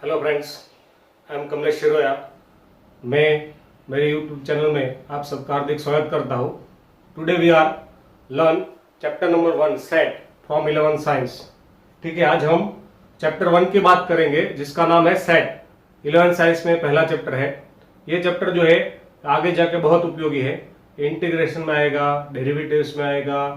Hello friends, I am Kamlesh Shiroya. मैं मेरे YouTube channel में आप सबका हार्दिक स्वागत करता हूँ। Today we are learn chapter number 1 set from 11 science. ठीक है, आज हम चैप्टर 1 की बात करेंगे जिसका नाम है सेट। 11 साइंस में पहला चैप्टर है। ये चैप्टर जो है आगे जाके बहुत उपयोगी है। इंटीग्रेशन में आएगा, डेरिवेटिव्स में आएगा,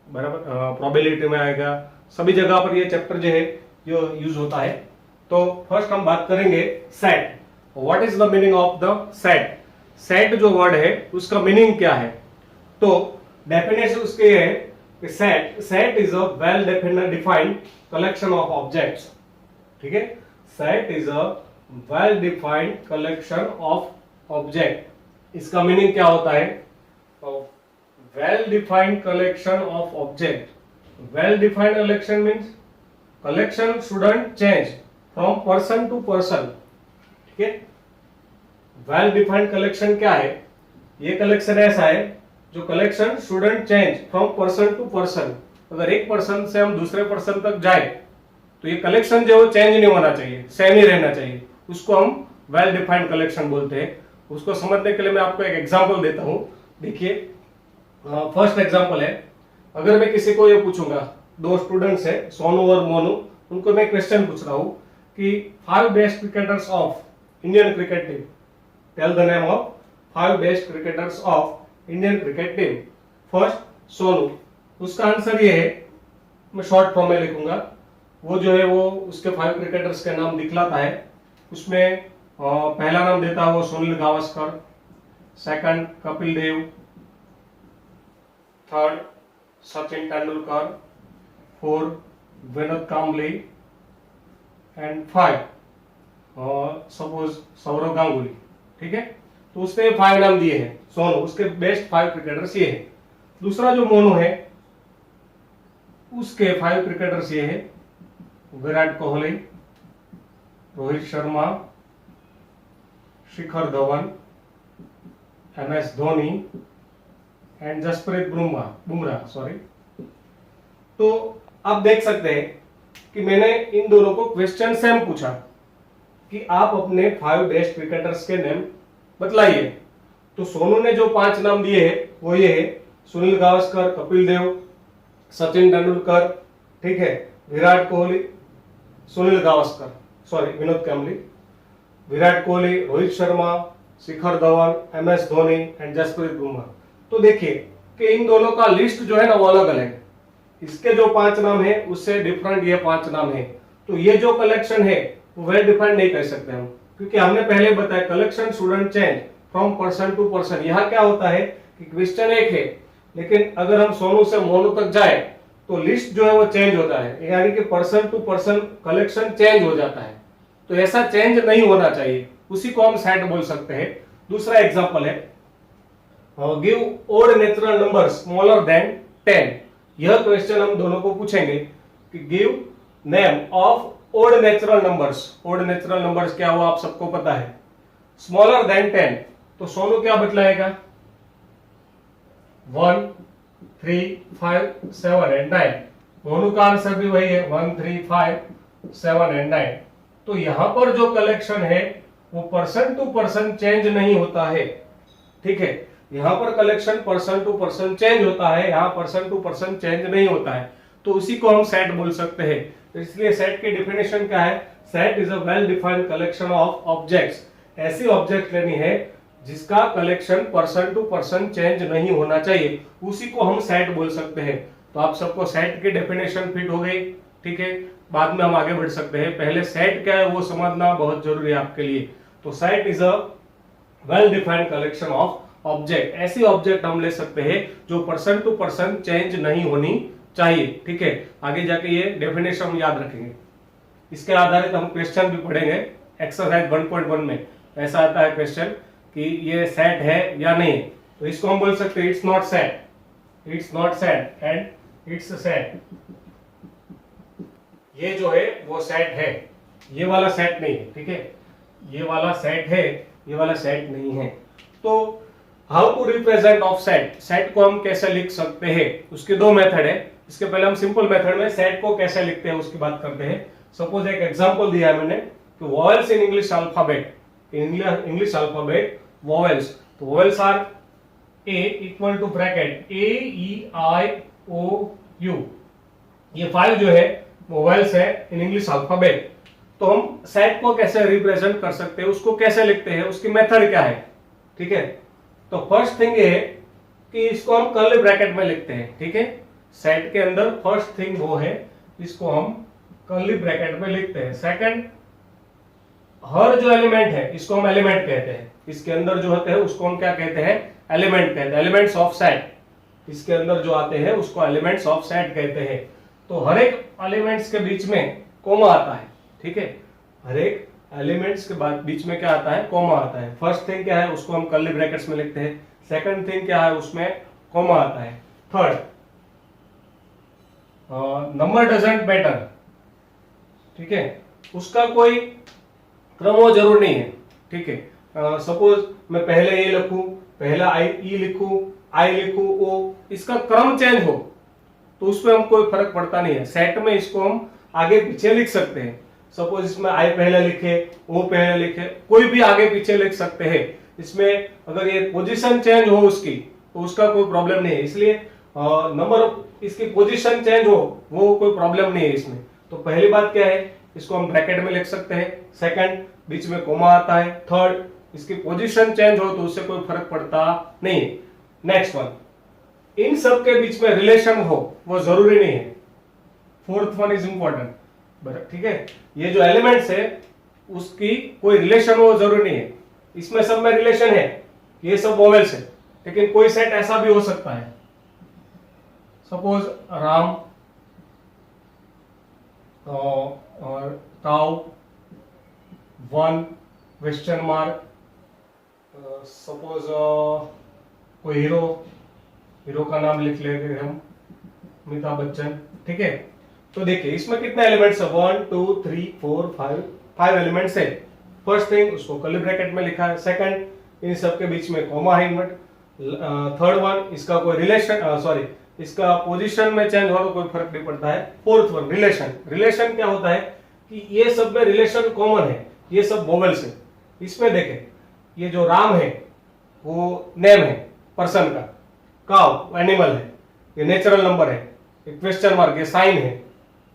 बराबर, प्रोबेबिलिटी में आएगा, सभी जगह पर ये चैप्टर जो है जो यूज होता है। तो फर्स्ट हम बात करेंगे set. What is the meaning of the set? Set जो वर्ड है उसका मीनिंग क्या है? तो डेफिनेशन उसके है कि set is a well defined collection of objects. ठीक है, set is a well defined collection of object. इसका मीनिंग क्या होता है? Well defined collection of object. Well defined collection means collection shouldn't change from person to person. ठीक है, well defined collection क्या है? ये कलेक्शन ऐसा है जो collection shouldn't change from person to person. अगर एक पर्सन से हम दूसरे पर्सन तक जाए तो ये कलेक्शन जो है चेंज नहीं होना चाहिए, सेम ही रहना चाहिए। उसको हम वेल डिफाइंड कलेक्शन बोलते हैं। उसको समझने के लिए मैं आपको एक एग्जांपल देता हूं। देखिए, फर्स्ट एग्जांपल है, अगर मैं किसी को ये पूछूंगा, दो स्टूडेंट्स है सोनू और मोनू, उनको मैं क्वेश्चन पूछ रहा हूं कि 5 best cricketers of Indian cricket team, tell the name of 5 best cricketers of Indian cricket team. First Sonu, उसका आंसर ये है, मैं शॉर्ट फॉर्म में लिखूंगा। वो जो है वो उसके 5 क्रिकेटर्स के नाम दिखलाता है। उसमें पहला नाम देता है वो Sunil Gavaskar, second Kapil Dev, third Sachin Tendulkar, 4 Vinod Kambli and 5 suppose Sourav Ganguly. ठीक है, तो उसने 5 नाम दिए हैं सोनू, उसके बेस्ट 5 क्रिकेटर्स ये है। दूसरा जो मोनू है उसके 5 क्रिकेटर्स ये है, Virat Kohli, Rohit Sharma, Shikhar Dhawan, MS Dhoni and Jasprit Bumrah. Sorry. तो आप देख सकते हैं कि मैंने इन दोनों को क्वेश्चन सेम पूछा कि आप अपने 5 बेस्ट क्रिकेटर्स के नेम बतलाइए। तो सोनू ने जो 5 नाम दिए हैं वो ये है, सुनील गावस्कर, कपिल देव, सचिन तेंदुलकर, ठीक है, Virat Kohli, Sunil Gavaskar, sorry Vinod Kambli, Virat Kohli, Rohit Sharma, Shikhar Dhawan, MS Dhoni and Jasprit Bumrah. तो देखिए कि इन दोनों का लिस्ट जो है ना वो अलग अलग है। इसके जो 5 नाम है उससे डिफरेंट ये 5 नाम है। तो ये जो कलेक्शन है वो वेल डिफाइंड नहीं कर सकते हम, क्योंकि हमने पहले बताया collection shouldn't change from person to person. यहाँ क्या होता है कि क्वेश्चन एक है, लेकिन अगर हम सोनू से मोनू तक जाए तो लिस्ट जो है वो चेंज होता है, यानी कि person to person collection change हो जाता है। तो ऐसा चेंज नहीं होना चाहिए, उसी को हम सेट बोल सकते हैं। दूसरा एग्जांपल है, give odd natural number smaller than 10। यह क्वेश्चन हम दोनों को पूछेंगे कि give name of odd natural numbers. Odd natural numbers क्या हुआ आप सबको पता है, स्मॉलर देन 10। तो सोनू क्या बतलाएगा? 1, 3, 5, 7 एंड 9। मोनू का आंसर भी वही है, 1, 3, 5, 7 एंड 9। तो यहां पर जो कलेक्शन है वो पर्सन टू पर्सन चेंज नहीं होता है। ठीक है, यहां पर collection person to person change होता है, यहां पर्सन टू पर्सन चेंज नहीं होता है। तो उसी को हम सेट बोल सकते हैं। तो इसलिए सेट की डेफिनेशन क्या है? Set is a well defined collection of objects. ऐसी ऑब्जेक्ट लेनी है जिसका collection person to person change नहीं होना चाहिए, उसी को हम सेट बोल सकते हैं। तो आप सबको सेट की डेफिनेशन फिट हो गई। ठीक है, बाद में हम आगे बढ़ सकते हैं। पहले सेट क्या है वो समझना बहुत जरूरी है आपके लिए। तो set is a well defined collection of object. ऐसी ऑब्जेक्ट हम ले सकते हैं जो पर्सन टू पर्सन चेंज नहीं होनी चाहिए। ठीक है, आगे जाके ये डेफिनेशन हम याद रखेंगे। इसके आधारित हम क्वेश्चन भी पढ़ेंगे। एक्सरसाइज 1.1 में ऐसा आता है क्वेश्चन कि ये सेट है या नहीं। तो इसको हम बोल सकते हैं it's not set, it's not set and it's set. ये जो है वो सेट है, ये वाला सेट नहीं है। ठीक है, ये वाला सेट है, ये वाला सेट नहीं है। तो how to represent of set, set को हम कैसे लिख सकते हैं? उसके 2 मेथड है। इसके पहले हम सिंपल मेथड में सेट को कैसे लिखते हैं उसकी बात करते हैं। सपोज एक एग्जांपल दिया है मैंने कि vowels in English alphabet, English alphabet vowels, तो vowels are A equal to bracket A E I O U, ये 5 जो है वॉवेल्स है इन इंग्लिश अल्फाबेट। तो हम सेट को कैसे रिप्रेजेंट कर सकते हैं, उसको कैसे लिखते हैं, उसकी मेथड क्या है, ठीक है। तो फर्स्ट थिंग ये है कि इसको हम कर्ली ब्रैकेट में लिखते हैं, ठीक है। सेट के अंदर फर्स्ट थिंग वो है, इसको हम कर्ली ब्रैकेट में लिखते हैं। सेकंड, हर जो एलिमेंट है इसको हम एलिमेंट कहते हैं, इसके अंदर जो होते हैं उसको हम क्या कहते हैं, एलिमेंट कहते हैं, एलिमेंट्स ऑफ सेट, इसके अंदर जो आते हैं उसको एलिमेंट्स ऑफ सेट कहते हैं। तो हर एक एलिमेंट्स के बीच में कोमा आता है, ठीक है, हर एक एलिमेंट्स के बाद बीच में क्या आता है, कोमा आता है। फर्स्ट थिंग क्या है, उसको हम कर्ली ब्रैकेट्स में लिखते हैं। सेकंड थिंग क्या है, उसमें कोमा आता है। थर्ड, नंबर डजंट मैटर, ठीक है, उसका कोई क्रम वो जरूर नहीं है, ठीक है। सपोज मैं पहले ये लिखूं, पहला आई ई लिखूं, आई लिखूं ओ, इसका क्रम चेंज हो तो उसमें हम कोई फर्क पड़ता नहीं है। सेट में इसको हम आगे पीछे लिख सकते हैं। सपोज इसमें आई पहले लिखे, ओ पहले लिखे, कोई भी आगे पीछे लिख सकते हैं। इसमें अगर ये पोजीशन चेंज हो उसकी तो उसका कोई प्रॉब्लम नहीं है, इसलिए नंबर इसकी पोजीशन चेंज हो वो कोई प्रॉब्लम नहीं है इसमें। तो पहली बात क्या है, इसको हम ब्रैकेट में लिख सकते हैं। सेकंड, बीच में कोमा आता है। थर्ड, इसकी पोजीशन चेंज हो तो उससे कोई फर्क पड़ता नहीं है। नेक्स्ट वन, इन सब के बीच में रिलेशन हो वो जरूरी नहीं है। फोर्थ वन इज इंपॉर्टेंट, ठीक है, ये जो एलिमेंट्स है उसकी कोई रिलेशन हो जरूरी नहीं है। इसमें सब में रिलेशन है, ये सब वोवेल्स है, लेकिन कोई सेट ऐसा भी हो सकता है। सपोज राम और cow, one, question mark, suppose कोई हीरो का नाम लिख लेंगे हम, अमिताभ बच्चन, ठीक है। तो देखिए इसमें कितने एलिमेंट्स है, 1 2 3 4 5 एलिमेंट्स है। फर्स्ट थिंग उसको कर्ली ब्रैकेट में लिखा है। सेकंड, इन सब के बीच में कॉमा है इनवर्ट। थर्ड वन, इसका कोई रिलेशन इसका पोजीशन में चेंज हो तो कोई फर्क नहीं पड़ता है। फोर्थ वन, रिलेशन क्या होता है कि ये सब में रिलेशन कॉमन है, ये सब वोवेल्स है। इसमें देखें, ये जो राम है वो नेम है पर्सन का, काउ एनिमल है, ये नेचुरल नंबर है, ये क्वेश्चन मार्क ये साइन है,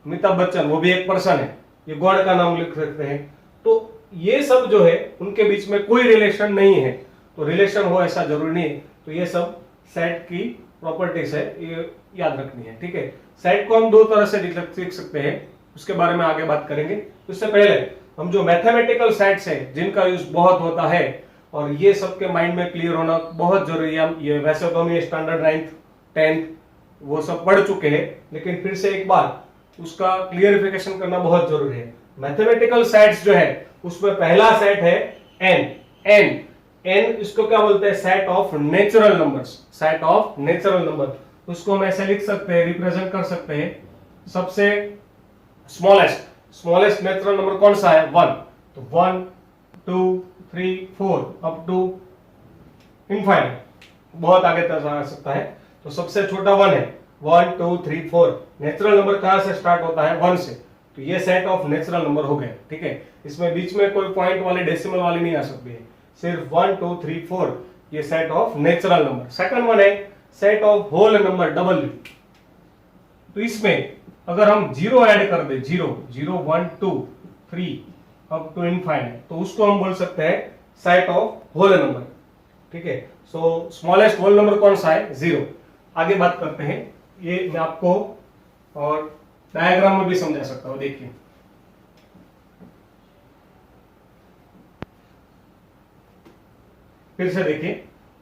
अमिताभ बच्चन वो भी एक पर्सन है, ये गॉड का नाम लिख सकते हैं। तो ये सब जो है उनके बीच में कोई रिलेशन नहीं है, तो रिलेशन हो ऐसा जरूरी नहीं है। तो ये सब सेट की प्रॉपर्टीज है, ये याद रखनी है, ठीक है। सेट को हम दो तरह से लिख सकते हैं, उसके बारे में आगे बात करेंगे। उससे पहले हम जो मैथमेटिकल सेट्स है जिनका यूज बहुत होता है और ये सबके माइंड में क्लियर होना बहुत जरूरी है। ये वैसे तो हम ये स्टैंडर्ड 9th 10th वो सब पढ़ चुके हैं, लेकिन फिर से एक बार उसका क्लियरिफिकेशन करना बहुत जरूरी है। मैथमेटिकल सेट्स जो है उसमें पहला सेट है एन इसको क्या बोलते हैं, set of natural numbers, set of natural number. उसको हम ऐसे लिख सकते हैं, रिप्रेजेंट कर सकते हैं। सबसे स्मॉलेस्ट नेचुरल नंबर कौन सा है, 1, तो 1 2 3 4 अप टू इनफाइनाइट, बहुत आगे तक आ सकता है। तो सबसे छोटा 1 है, 1 2 3 4। नेचुरल नंबर कहां से स्टार्ट होता है, 1 से, तो ये सेट ऑफ नेचुरल नंबर हो गए, ठीक है। इसमें बीच में कोई पॉइंट वाले डेसिमल वाले नहीं आ सकते हैं, सिर्फ 1 2 3 4 ये set of natural number. Second one है set of whole number, W। तो इसमें अगर हम 0 ऐड कर दे, 0 0 1 2 3 अप टू इनफाइनाइट, तो उसको हम बोल सकते हैं सेट ऑफ होल नंबर, ठीक है। सो स्मॉलेस्ट होल नंबर कौन सा है, 0। आगे बात करते हैं, ये मैं आपको और डायग्राम में भी समझा सकता हूं। देखिए फिर से देखिए,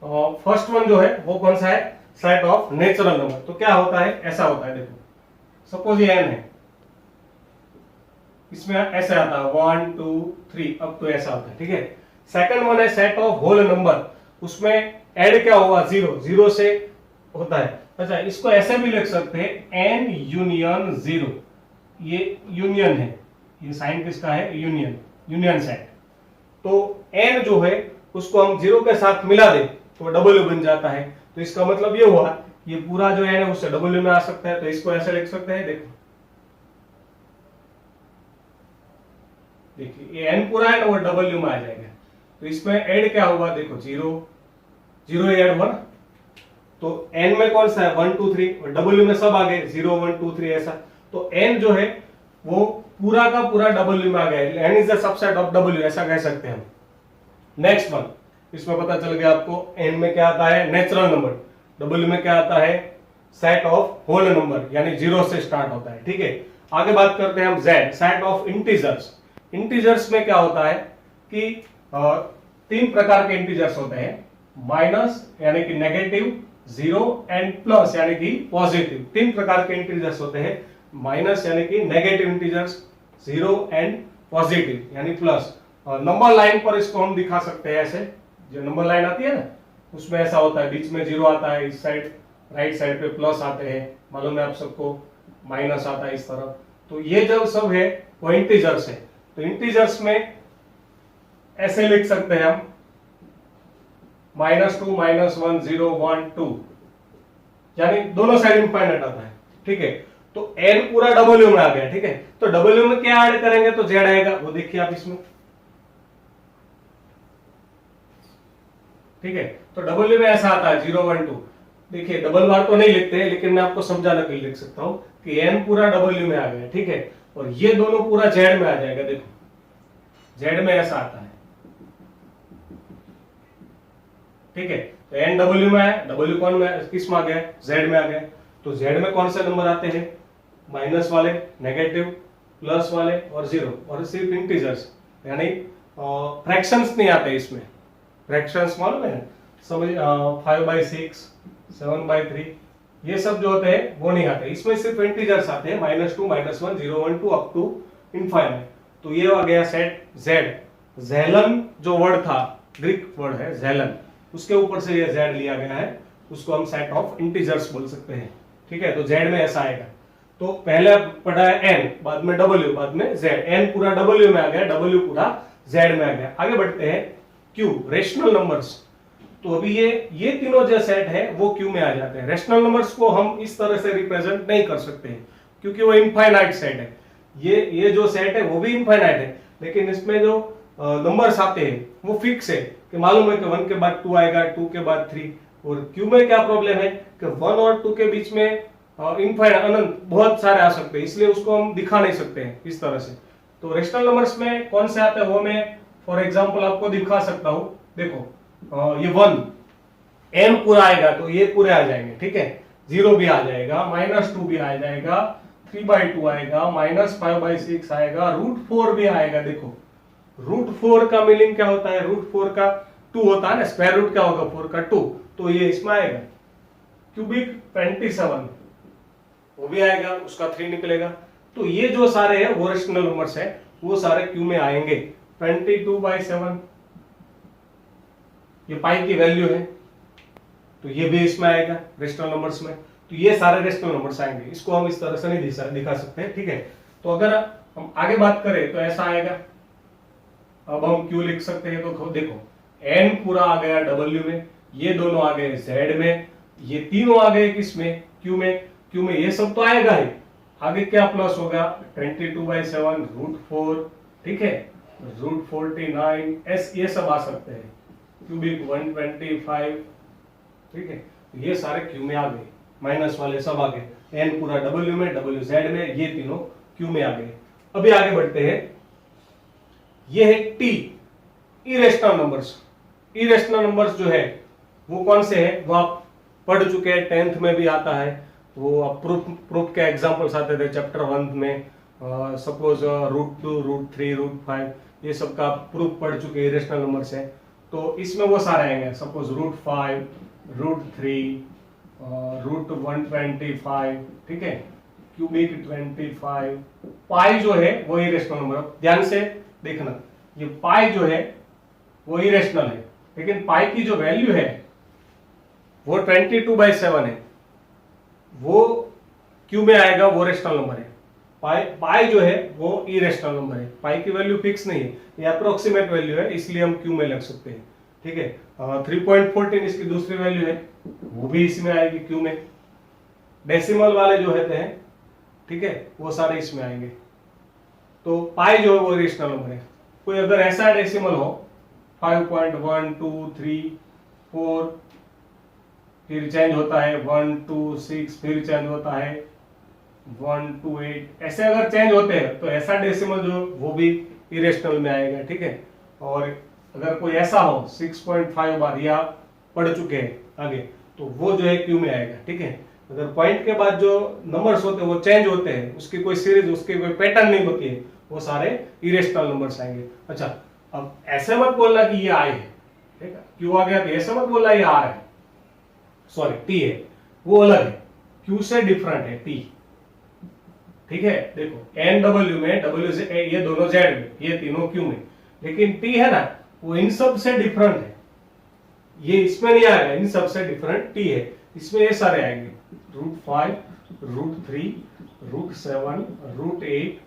फर्स्ट वन जो है वो कौन सा है, सेट ऑफ नेचुरल नंबर। तो क्या होता है, ऐसा होता है, देखो सपोज ये n है, इसमें ऐसे आता है 1 2 3 अब तो ऐसा होता है, ठीक है। सेकंड वन है सेट ऑफ होल नंबर, उसमें ऐड क्या होगा, 0 से होता है। अच्छा, इसको ऐसे भी लिख सकते हैं n यूनियन 0, ये यूनियन है, ये साइन किसका है, यूनियन सेट। तो n जो है उसको हम 0 के साथ मिला दे तो W बन जाता है। तो इसका मतलब ये हुआ ये पूरा जो n है उससे W में आ सकता है, तो इसको ऐसे लिख सकते हैं, देखो देखिए ये n पूरा है ना वो w में आ जाएगा, तो इसमें ऐड क्या होगा, देखो 0 0 ऐड 1, तो n में कौन सा है 1 2 3 और w में सब आ गए 0 1 2 3 ऐसा, तो n जो है वो पूरा का पूरा w में आ गया, n is the subset of w ऐसा कह सकते हैं हम। नेक्स्ट वन, इसमें पता चल गया आपको n में क्या आता है नेचुरल नंबर, w में क्या आता है सेट ऑफ होल नंबर यानी 0 से स्टार्ट होता है। ठीक है, आगे बात करते हैं हम z, set of integers. Integers में क्या होता है कि तीन प्रकार के इंटीजर्स होते हैं, माइनस यानी कि नेगेटिव, जीरो एंड प्लस यानी कि पॉजिटिव। तीन प्रकार के इंटीजर्स होते हैं, माइनस यानी कि negative integers, zero and positive यानी प्लस। नंबर लाइन पर इसको हम दिखा सकते हैं ऐसे, जो नंबर लाइन आती है ना उसमें ऐसा होता है, बीच में जीरो आता है, इस साइड राइट साइड पे प्लस आते हैं, मालूम है आप सबको, माइनस आता है इस तरफ। तो ये जो सब है वो इंटीजर्स है। तो इंटीजर्स में ऐसे लिख सकते हैं हम -2 -1 0 1 2, यानी दोनों साइड इंफाइनाइट आता है। ठीक है, तो n पूरा w में आ गया। ठीक है, तो w में क्या ऐड करेंगे तो z आएगा, वो देखिए आप इसमें। ठीक है, तो w में ऐसा आता है 0 1 2। देखिए डबल बार तो नहीं लिखते हैं, लेकिन मैं आपको समझाने के लिए लिख सकता हूं कि n पूरा w में आ गया। ठीक है, और ये दोनों पूरा z में आ जाएगा। देखो z में ऐसा आता है। ठीक है, तो n w में है, w कौन में किस में आ गया, z में आ गया। तो z में कौन से नंबर आते हैं, माइनस वाले, नेगेटिव, प्लस वाले और जीरो, और सिर्फ इंटीजर्स यानी फ्रैक्शंस नहीं आते इसमें। फ्रैक्शंस मालूम है, समझ 5/6 7/3 ये सब जो होते हैं वो नहीं आते, इसमें सिर्फ इंटीजर्स आते हैं, -2 -1 0 1 2 अप टू इनफाइनाइट। तो ये आ गया सेट z। ज़ेलन जो वर्ड था, ग्रीक वर्ड है ज़ेलन, उसके ऊपर से ये z लिया गया है, उसको हम सेट ऑफ इंटीजर्स बोल सकते हैं। ठीक है, तो z में ऐसा आएगा। तो पहले पढ़ा है n, बाद में w, बाद में z। n पूरा w में आ गया, w पूरा z में आ गया। आगे बढ़ते हैं q, रेशनल नंबर्स। तो अभी ये तीनों जो सेट है वो क्यू में आ जाते हैं। रेशनल नंबर्स को हम इस तरह से रिप्रेजेंट नहीं कर सकते हैं क्योंकि वो इनफाइनाइट सेट है। ये जो सेट है वो भी इनफाइनाइट है, लेकिन इसमें जो नंबर्स आते हैं वो फिक्स है कि मालूम है कि 1 के बाद 2 आएगा, 2 के बाद 3। और क्यू में क्या प्रॉब्लम है कि 1 और 2 के बीच में इनफाइनाइट अनंत बहुत सारे आ सकते हैं, इसलिए उसको हम दिखा नहीं सकते हैं इस तरह से। तो रेशनल नंबर्स में कौन से आते हैं वो मैं फॉर एग्जाम्पल आपको दिखा सकता हूं। देखो ये 1 n पूरा आएगा तो ये पूरे आ जाएंगे। ठीक है, 0 भी आ जाएगा, -2 भी आ जाएगा, 3/2 आएगा, -5/6 आएगा, √4 भी आएगा। देखो √4 का मीनिंग क्या होता है, √4 का 2 होता है ना, स्क्वायर रूट क्या होगा 4 का 2, तो ये इसमें आएगा। क्यूबिक 27 वो भी आएगा, उसका 3 निकलेगा। तो ये जो सारे हैं वो रेशनल नंबर्स है, वो सारे क्यू में आएंगे। 22/7 ये पाई की वैल्यू है, तो ये भी इसमें आएगा रेशनल नंबर्स में। तो ये सारे रेशनल नंबर्स आएंगे, इसको हम इस तरह से नहीं दिखा सकते हैं। ठीक है, तो अगर हम आगे बात करें तो ऐसा आएगा। अब हम क्यू लिख सकते हैं, तो देखो n पूरा आ गया w में, ये दोनों आ गए z में, ये तीनों आ गए किसमें, क्यू में। क्यू में ये सब तो आएगा ही, आगे क्या प्लस होगा 22/7 √4। ठीक है, √49 ये सब आ सकते हैं, क्यूबिक 125। ठीक है, ये सारे क्यू में आ गए, माइनस वाले सब आ गए, n पूरा w में, w z में, ये तीनों क्यू में आ गए। अभी आगे बढ़ते हैं, ये है t, irrational numbers. Irrational numbers जो है वो कौन से हैं, वो आप पढ़ चुके हैं, 10th में भी आता है वो। आप प्रूफ के एग्जांपल्स आते थे चैप्टर 1 में, सपोज √2 √3 √5 ये सब का प्रूफ पढ़ चुके इरेशनल नंबर्स है। तो इसमें वो सारे आएंगे, सपोज √5 √3 √125। ठीक है, क्यूबिक 25। पाई जो है वो इरेशनल नंबर, ध्यान से देखना, ये पाई जो है वो इरेशनल है, लेकिन पाई की जो वैल्यू है वो 22/7 है, वो क्यू में आएगा, वो रेशनल नंबर है। पाई जो है वो इरेशनल नंबर है, पाई की वैल्यू फिक्स नहीं है, ये अप्रोक्सीमेट वैल्यू है, इसलिए हम क्यू में लग सकते हैं। ठीक है, 3.14 इसकी दूसरी वैल्यू है, वो भी इसमें आएगी क्यू में। डेसिमल वाले जो होते हैं, ठीक है, वो सारे इसमें आएंगे। तो पाई जो है वो इरेशनल नंबर है। कोई अगर ऐसा डेसिमल हो 5.1 2 3 4, फिर चेंज होता है 1 2 6, फिर चेंज होता है 1 2 8, ऐसे अगर चेंज होते हैं तो ऐसा डेसिमल जो वो भी इरेशनल में आएगा, ठीक है। और अगर कोई ऐसा हो 6.5 बार, या पढ़ चुके हैं आगे, तो वो जो है क्यू में आएगा, ठीक है। अगर पॉइंट के बाद जो नंबर्स होते हैं वो चेंज होते हैं, उसकी कोई सीरीज, उसकी कोई पैटर्न नहीं होती है, वो सारे इरेशनल नंबर्स आएंगे। अच्छा, अब ऐसे मत बोलना कि ये आई है, ठीक है, क्यू आ गया तो ऐसे मत बोलना ये आर है, सॉरी टी है, वो अलग है, क्यू से डिफरेंट है टी, ठीक है। देखो एन डब्ल्यू में, डब्ल्यू से ये दोनों जेड में, ये तीनों क्यू में, लेकिन टी है ना वो इन सब से डिफरेंट है, ये इसमें नहीं आएगा, इन सब से डिफरेंट टी है, इसमें ये सारे आएंगे √5 √3 √7 √8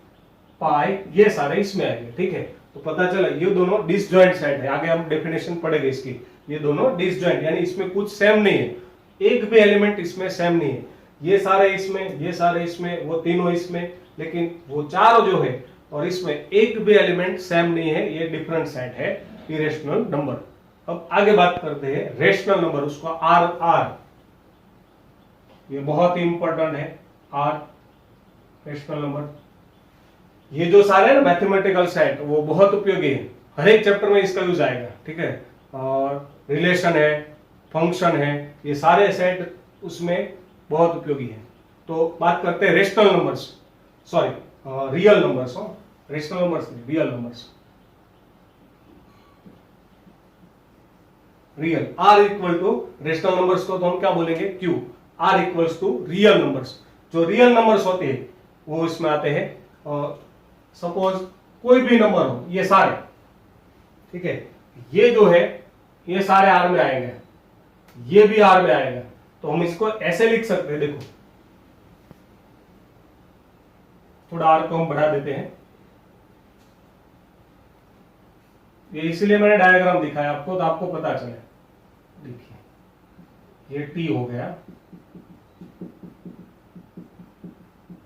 पाई, ये सारे इसमें आएंगे, ठीक है। तो पता चला ये दोनों डिसजॉइंट सेट है, आगे हम डेफिनेशन पढ़ेंगे इसकी। ये दोनों डिसजॉइंट यानी इसमें कुछ सेम नहीं है, एक भी एलिमेंट इसमें सेम नहीं है, ये सारे इसमें, ये सारे इसमें, वो तीनों इसमें, लेकिन वो चारों जो है और इसमें एक भी एलिमेंट सेम नहीं है, ये डिफरेंट सेट है इरेशनल नंबर। अब आगे बात करते हैं रेशनल नंबर, उसको आर, ये बहुत ही इंपॉर्टेंट है, आर रेशनल नंबर। ये जो सारे ना मैथमेटिकल सेट वो बहुत उपयोगी है, हर एक चैप्टर में इसका यूज आएगा, ठीक है। और रिलेशन है, फंक्शन है, ये सारे सेट उसमें बहुत उपयोगी है। तो बात करते हैं rational numbers, sorry real numbers, rational numbers नहीं, real numbers. Real, R equal to rational numbers को तो हम क्या बोलेंगे, Q. R equals to real numbers, जो रियल नंबर्स होते हैं वो इसमें आते हैं। सपोज कोई भी नंबर हो, ये सारे, ठीक है, ये जो है ये सारे आर में आएंगे, ये भी आर में आएगा, तो हम इसको ऐसे लिख सकते हैं, देखो थोड़ा आर को हम बढ़ा देते हैं, ये इसलिए मैंने डायग्राम दिखाया आपको, तो आपको पता चले। देखिए ये टी हो गया,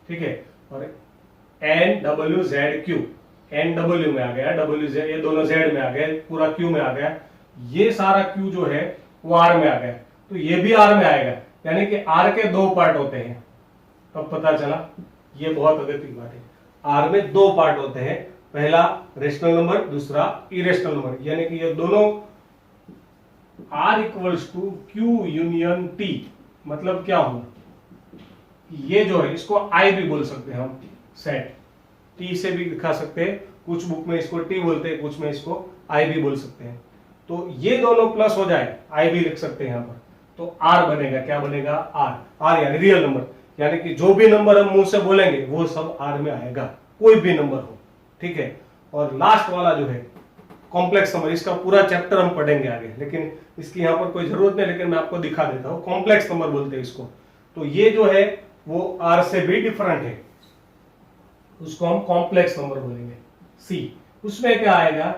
ठीक है, और N W Z Q, N W में आ गया, डब्ल्यू जेड, ये दोनों जेड में आ गए, पूरा क्यू में आ गया, ये सारा क्यू जो है वो आर में आ गया, तो ये भी आर में आएगा, यानी कि आर के दो पार्ट होते हैं। तब पता चला, ये बहुत अगत्य की बात है, आर में दो पार्ट होते हैं, पहला रेशनल नंबर, दूसरा इरेशनल नंबर, यानी कि ये दोनों are equals to Q union T. मतलब क्या हुआ, ये जो है इसको आई भी बोल सकते हैं हम, सेट टी से भी दिखा सकते हैं, कुछ बुक में इसको टी बोलते हैं, कुछ में इसको आई भी बोल सकते हैं। तो ये दोनों प्लस हो जाए, आई भी लिख सकते हैं यहाँ पर, तो आर बनेगा, क्या बनेगा, आर। आर यानी रियल नंबर, यानी कि जो भी नंबर हम मुंह से बोलेंगे वो सब आर में आएगा, कोई भी नंबर हो, ठीक है। और लास्ट वाला जो है कॉम्प्लेक्स नंबर, इसका पूरा चैप्टर हम पढ़ेंगे आगे, लेकिन इसकी यहाँ पर कोई जरूरत नहीं, लेकिन मैं आपको दिखा देता हूँ। कॉम्प्लेक्स नंबर बोलते हैं इसको, तो ये जो है वो आर से भी डिफरेंट है, उसको हम कॉम्प्लेक्स नंबर बोलेंगे, सी। उसमें क्या आएगा,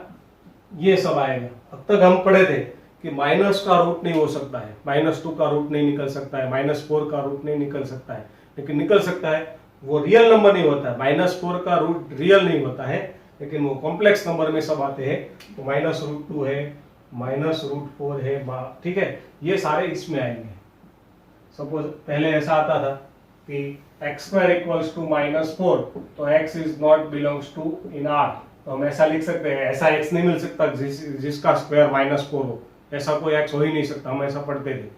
ये सब आएगा। अब तक हम पढ़े थे कि माइनस का रूट नहीं हो सकता है, -2 का रूट नहीं निकल सकता है, -4 का रूट नहीं निकल सकता है, लेकिन निकल सकता है, वो रियल नंबर नहीं होता है, -4 का रूट रियल नहीं होता है, लेकिन वो कॉम्प्लेक्स नंबर में सब आते हैं। तो -√2 है, -√4 है, ठीक है, ये सारे इसमें आएंगे। सपोज पहले ऐसा आता था कि x² = -4, तो x is not belongs to in R, तो हम ऐसा लिख सकते हैं, ऐसा x नहीं मिल सकता जिसका स्क्वायर -4 हो, ऐसा कोई x हो ही नहीं सकता, हम ऐसा पढ़ते थे,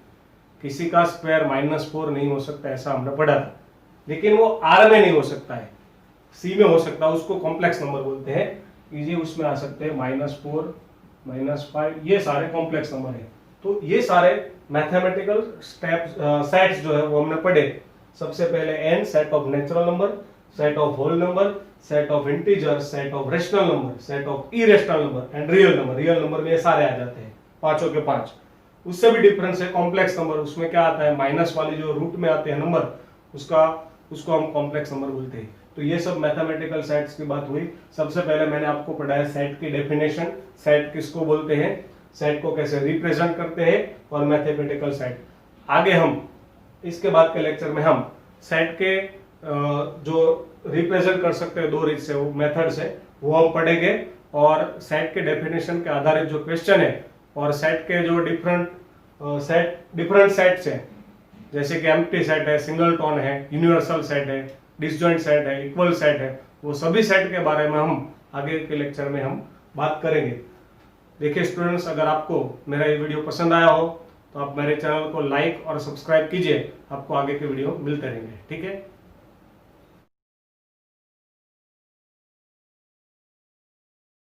किसी का स्क्वायर -4 नहीं हो सकता, ऐसा हमने पढ़ा था। लेकिन वो R में नहीं हो सकता है, C में हो सकता है, उसको कॉम्प्लेक्स नंबर बोलते हैं। ये उसमें आ सकते हैं -4 -5, ये सारे कॉम्प्लेक्स नंबर है। तो ये सारे मैथमेटिकल सेट्स जो है वो हमने पढ़े। सबसे पहले n set of natural number, set of whole number, set of integer, set of rational number, set of irrational number and real number. Real number में ये सारे आ जाते हैं, पांचों के पांच। उससे भी डिफरेंस है कॉम्प्लेक्स नंबर, उसमें क्या आता है, माइनस वाले जो रूट में आते हैं नंबर, उसको हम कॉम्प्लेक्स नंबर बोलते हैं। तो ये सब मैथमेटिकल सेट्स की बात हुई। सबसे पहले मैंने आपको पढ़ाया सेट की डेफिनेशन, सेट किसको बोलते हैं, सेट को कैसे रिप्रेजेंट करते हैं, और मैथमेटिकल सेट। आगे हम इसके बाद के लेक्चर में हम सेट के जो रिप्रेजेंट कर सकते हैं दो रीत से, वो मेथड से, वो हम पढ़ेंगे। और सेट के डेफिनेशन के आधारित जो क्वेश्चन है और सेट के जो डिफरेंट सेट्स है, जैसे कि एम्प्टी सेट है, सिंगलटन है, यूनिवर्सल सेट है, डिसजॉइंट सेट है, इक्वल सेट है, वो सभी सेट के बारे में हम आगे के लेक्चर में हम बात करेंगे। देखिए स्टूडेंट्स, अगर आपको मेरा ये वीडियो पसंद आया हो तो आप मेरे चैनल को लाइक और सब्सक्राइब कीजिए, आपको आगे के वीडियो मिलते रहेंगे। ठीक है।